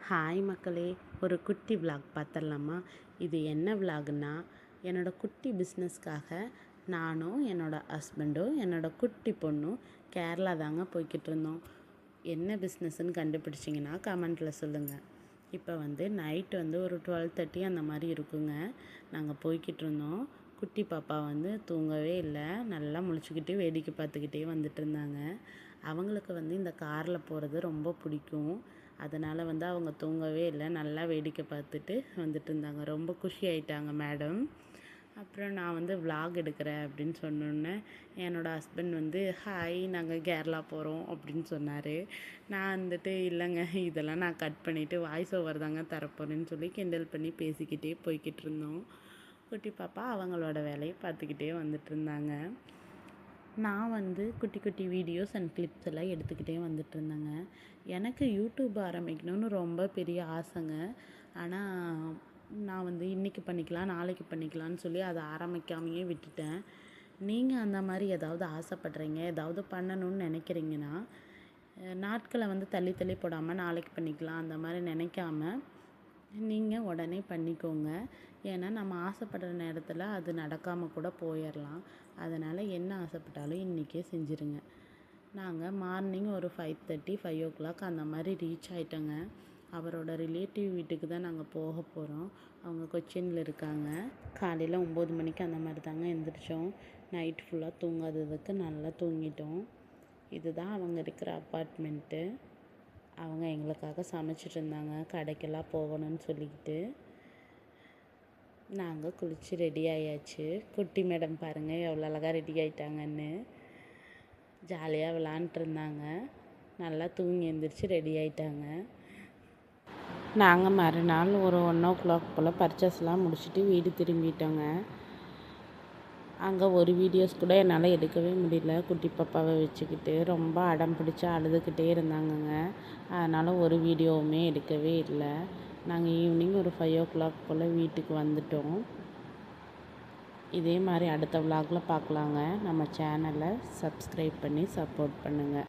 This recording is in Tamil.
ஹாய் மக்களே, ஒரு குட்டி விலாக் பார்த்துடலாமா? இது என்ன விலாகுன்னா, என்னோடய குட்டி பிஸ்னஸ்க்காக நானும் என்னோடய ஹஸ்பண்டும் என்னோடய குட்டி பொண்ணும் கேரளா தாங்க போய்கிட்டு இருந்தோம். என்ன பிஸ்னஸ்ன்னு கண்டுபிடிச்சிங்கன்னா கமெண்ட்டில் சொல்லுங்கள். இப்போ நைட்டு ஒரு 12:30 அந்த மாதிரி இருக்குங்க. நாங்கள் போய்கிட்டு இருந்தோம். குட்டி பாப்பா தூங்கவே இல்லை, நல்லா முழிச்சுக்கிட்டு வேடிக்கை பார்த்துக்கிட்டே வந்துட்டு இருந்தாங்க. அவங்களுக்கு இந்த காரில் போகிறது ரொம்ப பிடிக்கும். அதனால் அவங்க தூங்கவே இல்லை, நல்லா வேடிக்கை பார்த்துட்டு வந்துட்டு இருந்தாங்க. ரொம்ப குஷி ஆயிட்டாங்க மேடம். அப்புறம் நான் விலாக் எடுக்கிறேன் அப்படின்னு சொன்னோன்னே என்னோடய ஹஸ்பண்ட் ஹாய் நாங்கள் கேரளா போகிறோம் அப்படின்னு சொன்னார். நான் இல்லைங்க, இதெல்லாம் நான் கட் பண்ணிவிட்டு வாய்ஸ் ஓவர் தாங்க தரப்போகிறேன்னு சொல்லி கிண்டல் பண்ணி பேசிக்கிட்டே போய்கிட்டு இருந்தோம். குட்டி பாப்பா அவங்களோட வேலையை பார்த்துக்கிட்டே வந்துட்டு இருந்தாங்க. நான் குட்டி குட்டி வீடியோஸ் அண்ட் கிளிப்ஸ் எல்லாம் எடுத்துக்கிட்டே வந்துட்டு இருந்தேங்க. எனக்கு யூடியூப் ஆரம்பிக்கணும்னு ரொம்ப பெரிய ஆசைங்க. ஆனால் நான் இன்றைக்கி பண்ணிக்கலாம் நாளைக்கு பண்ணிக்கலான்னு சொல்லி அதை ஆரம்பிக்காமையே விட்டுட்டேன். நீங்கள் அந்த மாதிரி ஏதாவது ஆசைப்படுறீங்க, ஏதாவது பண்ணணும்னு நினைக்கிறீங்கன்னா நாட்களை தள்ளி தள்ளி போடாமல் நாளைக்கு பண்ணிக்கலாம் அந்த மாதிரி நினைக்காம நீங்கள் உடனே பண்ணிக்கோங்க. ஏன்னா நம்ம ஆசைப்படுற நேரத்தில் அது நடக்காமல் கூட போயிடலாம். அதனால் என்ன ஆசைப்பட்டாலும் இன்றைக்கே செஞ்சுருங்க. நாங்கள் மார்னிங் ஒரு 5:30 5 அந்த மாதிரி ரீச் ஆகிட்டோங்க. அவரோட ரிலேட்டிவ் வீட்டுக்கு தான் நாங்கள் போக போகிறோம். அவங்க கொச்சினில் இருக்காங்க. காலையில் 9 மணிக்கு அந்த மாதிரி தாங்க எழுந்திரிச்சோம். நைட் ஃபுல்லாக தூங்காததுக்கு நல்லா தூங்கிட்டோம். இதுதான் அவங்க இருக்கிற அப்பார்ட்மெண்ட்டு. அவங்க எங்களுக்காக சமைச்சிட்டு இருந்தாங்க, கடைக்கெல்லாம் போகணும்னு சொல்லிக்கிட்டு. நாங்கள் குளித்து ரெடி ஆயாச்சு. குட்டி மேடம் பாருங்கள் எவ்வளோ அழகாக ரெடி ஆகிட்டாங்கன்னு. ஜாலியாக விளாண்டுருந்தாங்க. நல்லா தூங்கி எழுந்திரிச்சு ரெடி ஆகிட்டாங்க. நாங்கள் மறுநாள் ஒரு 1:00 போல் பர்ச்சேஸ்லாம் முடிச்சுட்டு வீடு திரும்பிட்டோங்க. அங்கே ஒரு வீடியோஸ் கூட என்னால் எடுக்கவே முடியல. குட்டி பாப்பாவை வச்சுக்கிட்டு ரொம்ப அடம் பிடிச்சி அழுதுகிட்டே இருந்தாங்கங்க. அதனால் ஒரு வீடியோவுமே எடுக்கவே இல்லை. நாங்கள் ஈவினிங் ஒரு 5 போல் வீட்டுக்கு வந்துட்டோம். இதே மாதிரி அடுத்த விலாகில் பார்க்கலாங்க. நம்ம சேனலை சப்ஸ்கிரைப் பண்ணி சப்போர்ட் பண்ணுங்கள்.